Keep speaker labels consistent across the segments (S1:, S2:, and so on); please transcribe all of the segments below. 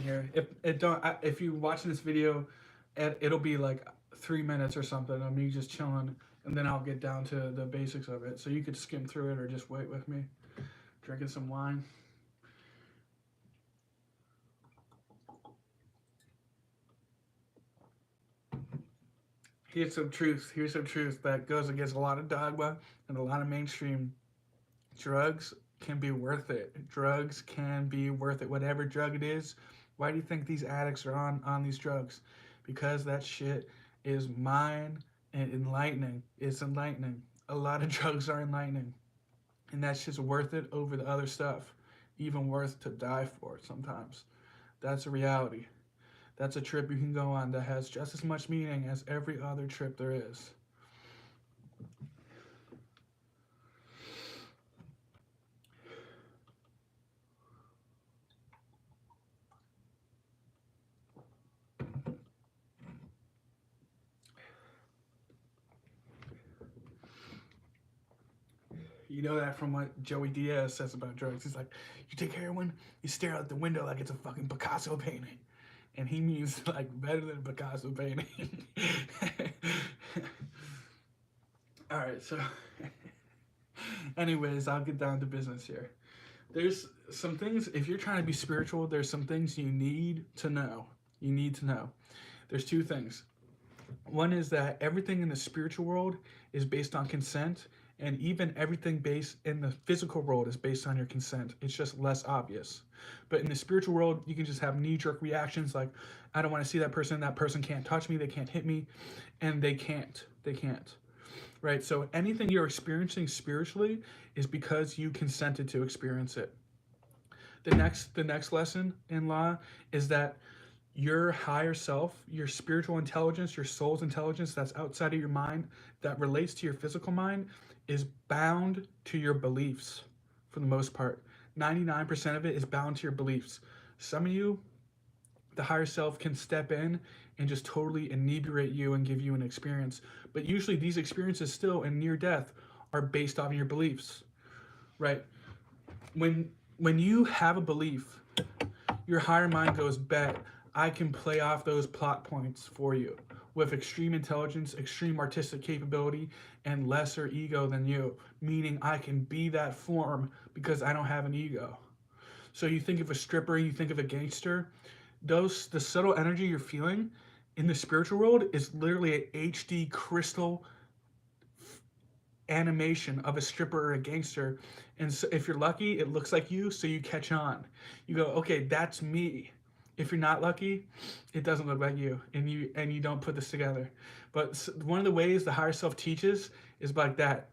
S1: here. If you watching this video, it'll be like 3 minutes or something of me just chilling, and then I'll get down to the basics of it. So you could skim through it or just wait with me, drinking some wine. Here's some truth. Here's some truth that goes against a lot of dogma and a lot of mainstream. Drugs can be worth it. Drugs can be worth it. Whatever drug it is. Why do you think these addicts are on these drugs? Because that shit is mind and enlightening. It's enlightening. A lot of drugs are enlightening. And that's just worth it over the other stuff. Even worth to die for sometimes. That's a reality. That's a trip you can go on that has just as much meaning as every other trip there is. You know that from what Joey Diaz says about drugs. He's like, you take heroin, you stare out the window like it's a fucking Picasso painting. And he means like better than a Picasso painting. All right, so anyways, I'll get down to business here. There's some things, if you're trying to be spiritual, there's some things you need to know. You need to know. There's two things. One is that everything in the spiritual world is based on consent, and even everything based in the physical world is based on your consent. It's just less obvious. But in the spiritual world, you can just have knee-jerk reactions like, I don't want to see that person can't touch me, they can't hit me, and they can't. Right? So anything you're experiencing spiritually is because you consented to experience it. The next lesson in law is that your higher self, your spiritual intelligence, your soul's intelligence that's outside of your mind, that relates to your physical mind, is bound to your beliefs for the most part. 99% of it is bound to your beliefs. Some of you, the higher self can step in and just totally inebriate you and give you an experience. But usually these experiences still in near death are based on your beliefs, right? When you have a belief, your higher mind goes, bet I can play off those plot points for you with extreme intelligence, extreme artistic capability, and lesser ego than you, meaning I can be that form because I don't have an ego. So you think of a stripper, you think of a gangster, the subtle energy you're feeling in the spiritual world is literally an HD crystal animation of a stripper or a gangster. And so if you're lucky, it looks like you, so you catch on. You go, okay, that's me. If you're not lucky, it doesn't look like you, and you don't put this together. But one of the ways the higher self teaches is like that.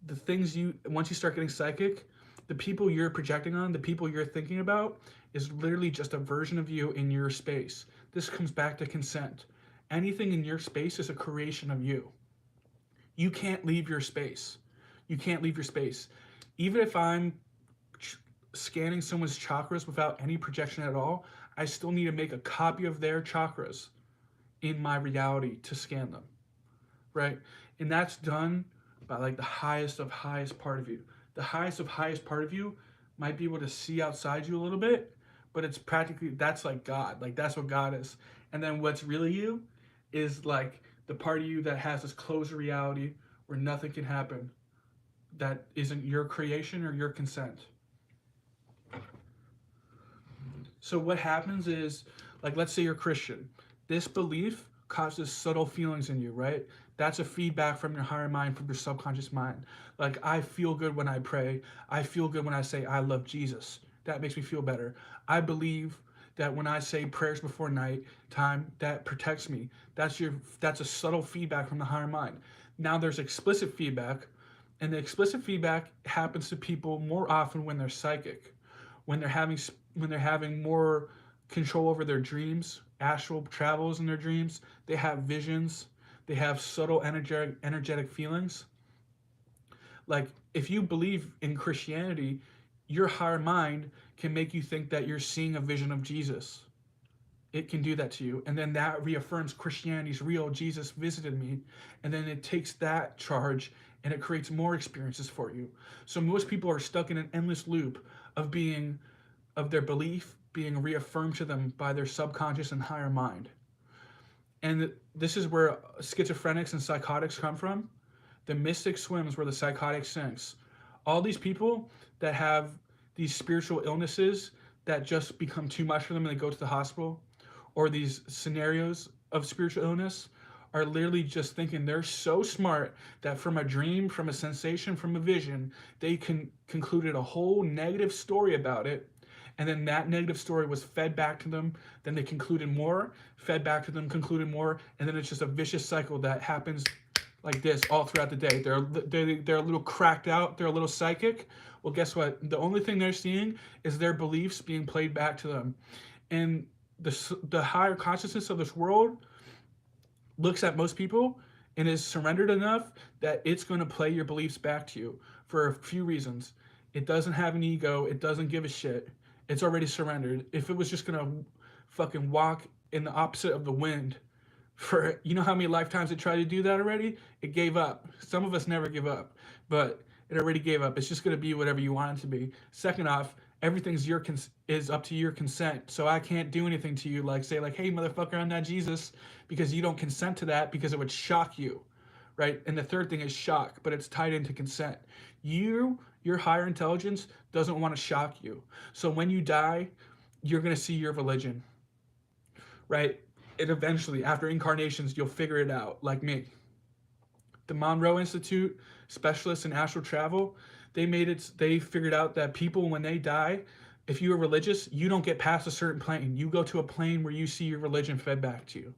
S1: The things once you start getting psychic, the people you're projecting on, the people you're thinking about, is literally just a version of you in your space. This comes back to consent. Anything in your space is a creation of you. You can't leave your space. You can't leave your space. Even if I'm scanning someone's chakras without any projection at all, I still need to make a copy of their chakras in my reality to scan them, right? And that's done by like the highest of highest part of you. The highest of highest part of you might be able to see outside you a little bit, but it's practically, that's like God. Like that's what God is. And then what's really you is like the part of you that has this closed reality where nothing can happen that isn't your creation or your consent. So what happens is, like, let's say you're Christian. This belief causes subtle feelings in you, right? That's a feedback from your higher mind, from your subconscious mind. Like, I feel good when I pray. I feel good when I say, I love Jesus. That makes me feel better. I believe that when I say prayers before night time, that protects me. That's a subtle feedback from the higher mind. Now there's explicit feedback, and the explicit feedback happens to people more often when they're psychic, when they're having more control over their dreams, astral travels in their dreams. They have visions. They have subtle energetic feelings. Like if you believe in Christianity, your higher mind can make you think that you're seeing a vision of Jesus. It can do that to you. And then that reaffirms Christianity's real. Jesus visited me. And then it takes that charge and it creates more experiences for you. So most people are stuck in an endless loop of their belief being reaffirmed to them by their subconscious and higher mind. And this is where schizophrenics and psychotics come from. The mystic swims where the psychotic sinks. All these people that have these spiritual illnesses that just become too much for them and they go to the hospital, or these scenarios of spiritual illness, are literally just thinking they're so smart that from a dream, from a sensation, from a vision, they concluded a whole negative story about it, and then that negative story was fed back to them. Then they concluded more, fed back to them, concluded more, and then it's just a vicious cycle that happens like this all throughout the day. They're a little cracked out. They're a little psychic. Well, guess what? The only thing they're seeing is their beliefs being played back to them, and the higher consciousness of this world looks at most people and is surrendered enough that it's going to play your beliefs back to you for a few reasons. It doesn't have an ego. It doesn't give a shit. It's already surrendered. If it was just going to fucking walk in the opposite of the wind for, you know how many lifetimes it tried to do that already? It gave up. Some of us never give up, but it already gave up. It's just going to be whatever you want it to be. Second off, everything's is up to your consent. So I can't do anything to you like say like, hey motherfucker, I'm not Jesus, because you don't consent to that because it would shock you, right? And the third thing is shock, but it's tied into consent. Your higher intelligence doesn't want to shock you. So when you die, you're going to see your religion, right? And eventually, after incarnations, you'll figure it out, like me. The Monroe Institute, specialists in astral travel, they figured out that people, when they die, if you are religious, you don't get past a certain plane. You go to a plane where you see your religion fed back to you.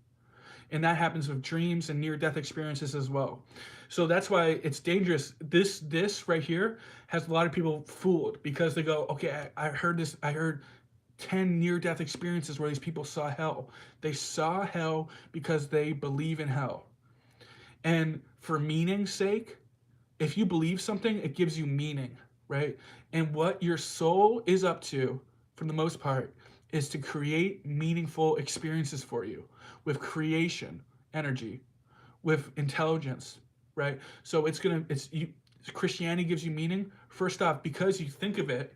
S1: And that happens with dreams and near-death experiences as well. So that's why it's dangerous. This right here has a lot of people fooled because they go, okay, I heard this. I heard 10 near-death experiences where these people saw hell. They saw hell because they believe in hell. And for meaning's sake, if you believe something, it gives you meaning, right? And what your soul is up to, for the most part, is to create meaningful experiences for you with creation energy, with intelligence, right? So Christianity gives you meaning. First off, because you think of it,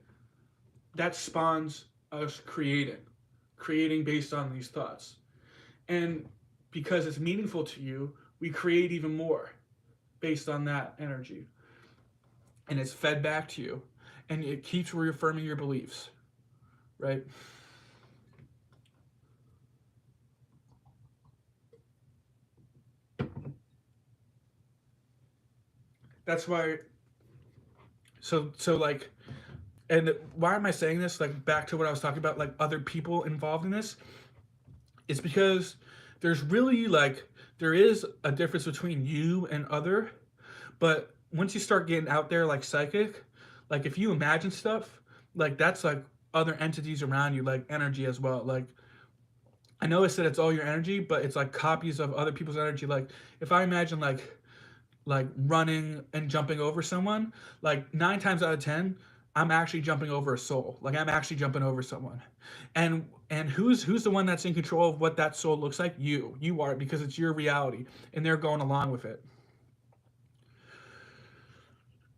S1: that spawns us creating based on these thoughts. And because it's meaningful to you, we create even more based on that energy. And it's fed back to you. And it keeps reaffirming your beliefs, right? That's why, so like, and why am I saying this? Like, back to what I was talking about, like other people involved in this, it's because there's really like, there is a difference between you and other, but once you start getting out there like psychic, like if you imagine stuff, like that's like other entities around you, like energy as well. Like I know I said it's all your energy, but it's like copies of other people's energy. Like if I imagine like running and jumping over someone, like 9 times out of 10, I'm actually jumping over a soul. Like I'm actually jumping over someone. And who's the one that's in control of what that soul looks like? You are, because it's your reality and they're going along with it.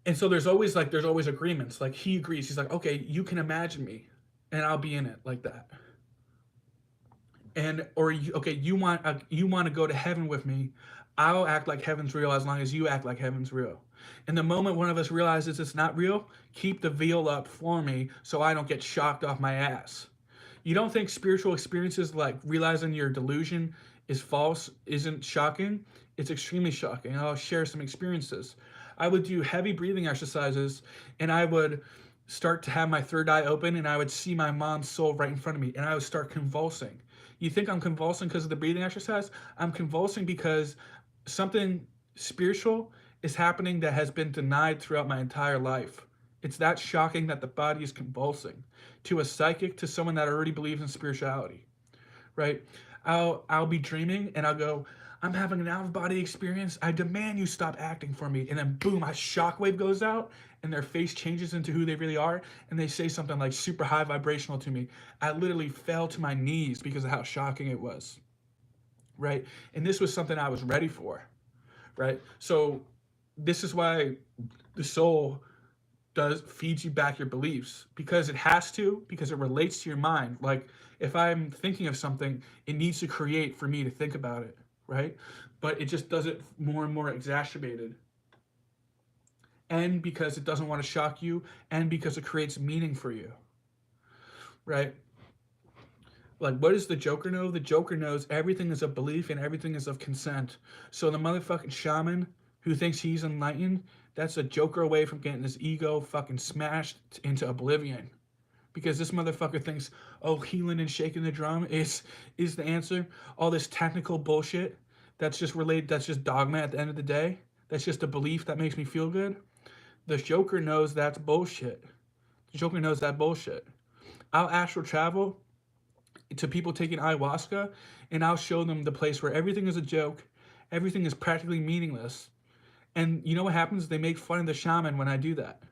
S1: And so there's always agreements. Like he agrees. He's like, okay, you can imagine me and I'll be in it like that. And or okay, you want to go to heaven with me. I'll act like heaven's real as long as you act like heaven's real. And the moment one of us realizes it's not real, keep the veil up for me so I don't get shocked off my ass. You don't think spiritual experiences like realizing your delusion is false isn't shocking? It's extremely shocking. I'll share some experiences. I would do heavy breathing exercises and I would start to have my third eye open and I would see my mom's soul right in front of me and I would start convulsing. You think I'm convulsing because of the breathing exercise? I'm convulsing because something spiritual is happening that has been denied throughout my entire life. It's that shocking that the body is convulsing to a psychic, to someone that already believes in spirituality, right? I'll be dreaming and I'll go, I'm having an out of body experience. I demand you stop acting for me. And then boom, a shockwave goes out and their face changes into who they really are. And they say something like super high vibrational to me. I literally fell to my knees because of how shocking it was, right? And this was something I was ready for, right? So this is why the soul feeds you back your beliefs because it has to, because it relates to your mind. Like if I'm thinking of something, it needs to create for me to think about it, right? But it just does it more and more exacerbated. And because it doesn't want to shock you, and because it creates meaning for you, right? Like, what does the Joker know? The Joker knows everything is of belief and everything is of consent. So the motherfucking shaman who thinks he's enlightened, that's a Joker away from getting his ego fucking smashed into oblivion. Because this motherfucker thinks, oh, healing and shaking the drum is the answer. All this technical bullshit that's just related, that's just dogma at the end of the day. That's just a belief that makes me feel good. The Joker knows that's bullshit. The Joker knows that bullshit. I'll astral travel to people taking ayahuasca, and I'll show them the place where everything is a joke, everything is practically meaningless. And you know what happens? They make fun of the shaman when I do that.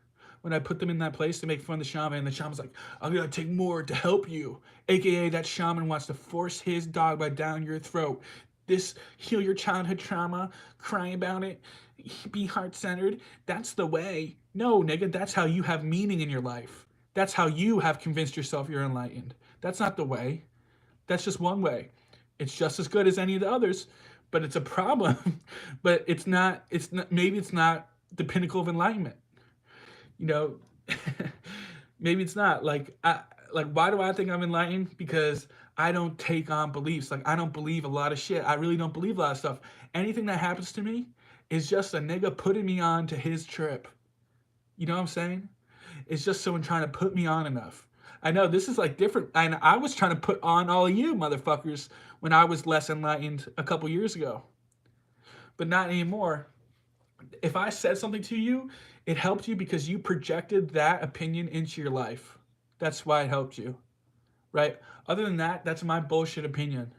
S1: When I put them in that place, they make fun of the shaman, and the shaman's like, I'm gonna take more to help you. AKA, that shaman wants to force his dogma down your throat. This heal your childhood trauma, cry about it, be heart centered. That's the way. No, nigga, that's how you have meaning in your life. That's how you have convinced yourself you're enlightened. That's not the way. That's just one way. It's just as good as any of the others, but it's a problem. But it's not. It's not. Maybe it's not the pinnacle of enlightenment. You know, maybe it's not. Like why do I think I'm enlightened? Because I don't take on beliefs. Like I don't believe a lot of shit. I really don't believe a lot of stuff. Anything that happens to me is just a nigga putting me on to his trip. You know what I'm saying? It's just someone trying to put me on enough. I know this is like different, and I was trying to put on all of you motherfuckers when I was less enlightened a couple years ago, but not anymore. If I said something to you, it helped you because you projected that opinion into your life. That's why it helped you, right? Other than that, that's my bullshit opinion.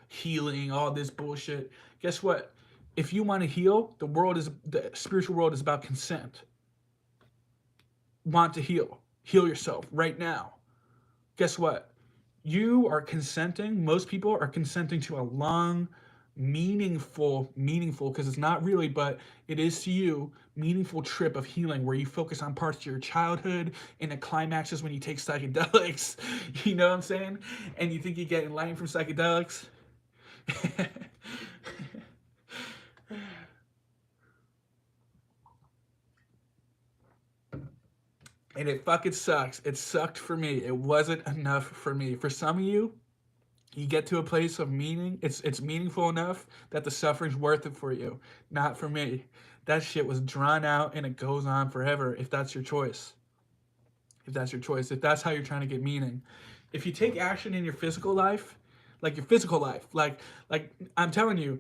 S1: Healing, all this bullshit. Guess what? If you want to heal, the spiritual world is about consent. Want to heal. Heal yourself right now. Guess what? You are consenting. Most people are consenting to a long, meaningful, because it's not really, but it is to you, meaningful trip of healing where you focus on parts of your childhood and the climaxes when you take psychedelics. You know what I'm saying? And you think you get enlightened from psychedelics. And it fucking sucks. It sucked for me. It wasn't enough for me. For some of you, you get to a place of meaning. It's meaningful enough that the suffering's worth it for you. Not for me. That shit was drawn out and it goes on forever if that's your choice. If that's your choice. If that's how you're trying to get meaning. If you take action in your physical life, like your physical life, like I'm telling you,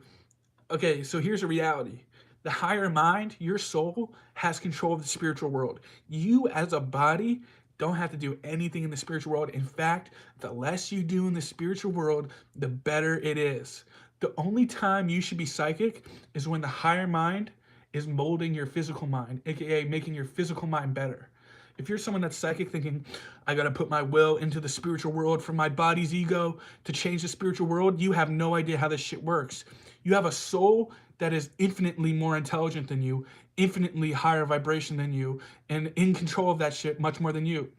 S1: okay, so here's a reality. The higher mind, your soul, has control of the spiritual world. You, as a body, don't have to do anything in the spiritual world. In fact, the less you do in the spiritual world, the better it is. The only time you should be psychic is when the higher mind is molding your physical mind, aka making your physical mind better. If you're someone that's psychic thinking, I gotta put my will into the spiritual world for my body's ego to change the spiritual world, you have no idea how this shit works. You have a soul that is infinitely more intelligent than you, infinitely higher vibration than you, and in control of that shit much more than you.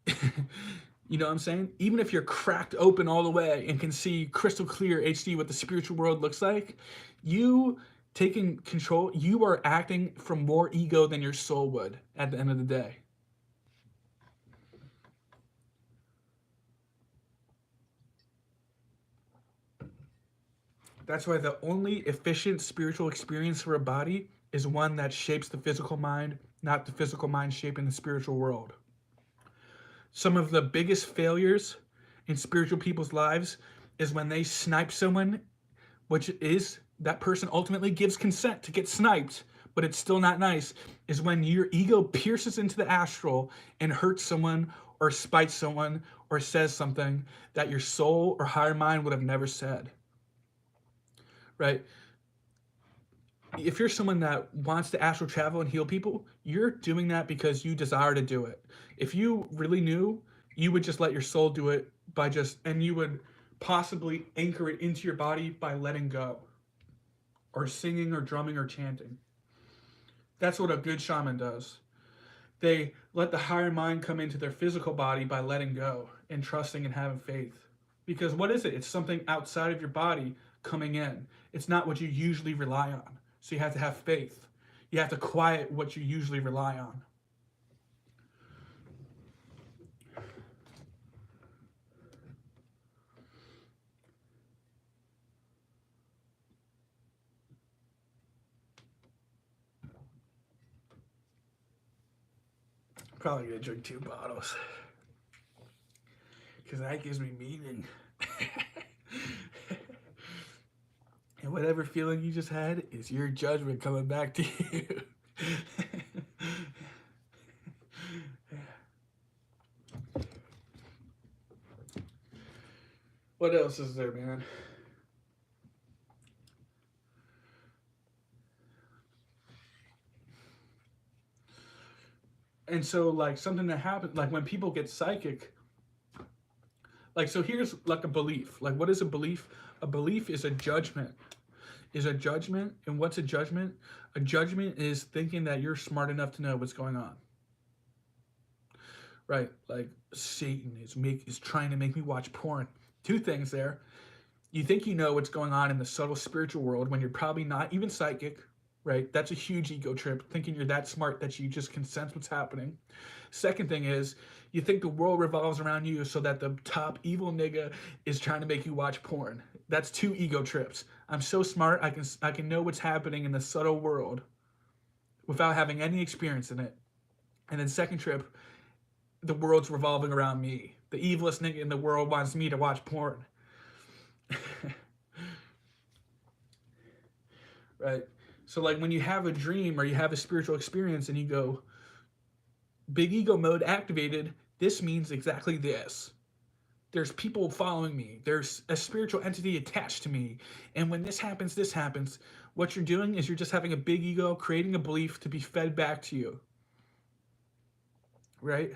S1: You know what I'm saying? Even if you're cracked open all the way and can see crystal clear HD what the spiritual world looks like, you taking control, you are acting from more ego than your soul would at the end of the day. That's why the only efficient spiritual experience for a body is one that shapes the physical mind, not the physical mind shaping the spiritual world. Some of the biggest failures in spiritual people's lives is when they snipe someone, which is that person ultimately gives consent to get sniped, but it's still not nice, is when your ego pierces into the astral and hurts someone or spites someone or says something that your soul or higher mind would have never said. Right? If you're someone that wants to astral travel and heal people, you're doing that because you desire to do it. If you really knew, you would just let your soul do it and you would possibly anchor it into your body by letting go, or singing, or drumming, or chanting. That's what a good shaman does. They let the higher mind come into their physical body by letting go and trusting and having faith. Because what is it? It's something outside of your body coming in. It's not what you usually rely on. So you have to have faith. You have to quiet what you usually rely on. Probably gonna drink 2 bottles. Because that gives me meaning. And whatever feeling you just had is your judgment coming back to you. What else is there, man? And so, like, something that happens, like when people get psychic, like, so here's like a belief. Like, what is a belief? A belief is a judgment. Is a judgment. And what's a judgment? A judgment is thinking that you're smart enough to know what's going on. Right? Like, Satan is trying to make me watch porn. 2 things there. You think you know what's going on in the subtle spiritual world when you're probably not even psychic, right? That's a huge ego trip, thinking you're that smart that you just can sense what's happening. Second thing is, you think the world revolves around you so that the top evil nigga is trying to make you watch porn. That's 2 ego trips. I'm so smart, I can know what's happening in the subtle world without having any experience in it. And then second trip, the world's revolving around me. The evilest nigga in the world wants me to watch porn. Right? So like when you have a dream or you have a spiritual experience and you go, big ego mode activated, this means exactly this. There's people following me. There's a spiritual entity attached to me. And when this happens, this happens. What you're doing is you're just having a big ego, creating a belief to be fed back to you. Right?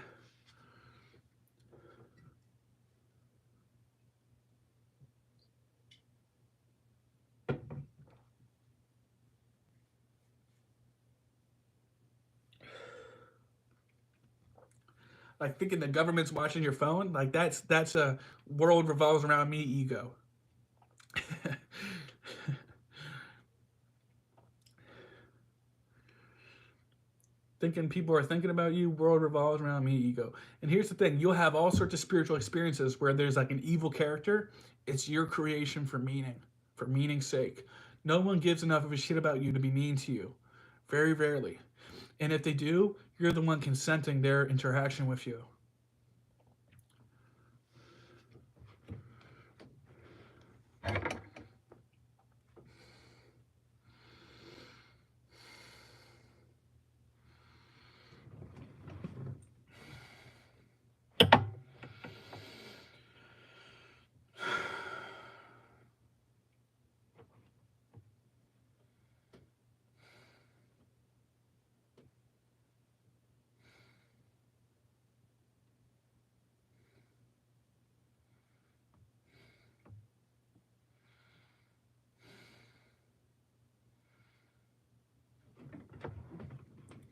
S1: Like thinking the government's watching your phone, like that's a world revolves around me ego. Thinking people are thinking about you, world revolves around me ego. And here's the thing, you'll have all sorts of spiritual experiences where there's like an evil character. It's your creation for meaning's sake. No one gives enough of a shit about you to be mean to you. Very rarely. And if they do, you're the one consenting their interaction with you.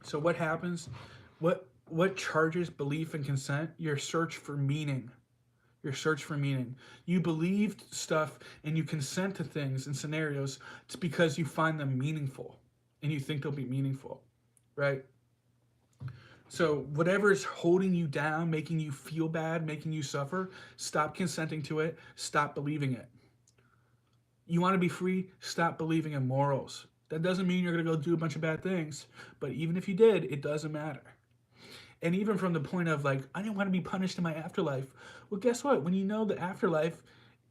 S1: So what happens? What charges belief and consent? Your search for meaning. Your search for meaning. You believed stuff and you consent to things and scenarios. It's because you find them meaningful and you think they'll be meaningful, right? So whatever's holding you down, making you feel bad, making you suffer, stop consenting to it. Stop believing it. You want to be free? Stop believing in morals. That doesn't mean you're going to go do a bunch of bad things, but even if you did, it doesn't matter. And even from the point of like, I didn't want to be punished in my afterlife. Well, guess what? When you know the afterlife,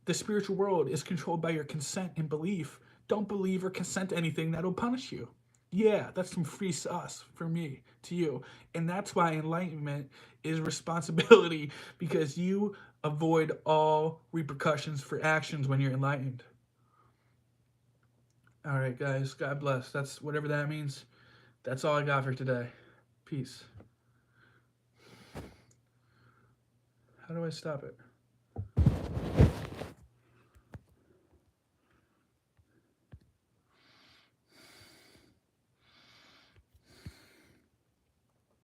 S1: the spiritual world is controlled by your consent and belief. Don't believe or consent to anything that'll punish you. Yeah, that's some free sauce for me to you. And that's why enlightenment is responsibility because you avoid all repercussions for actions when you're enlightened. All right, guys, God bless. That's whatever that means. That's all I got for today. Peace. How do I stop it?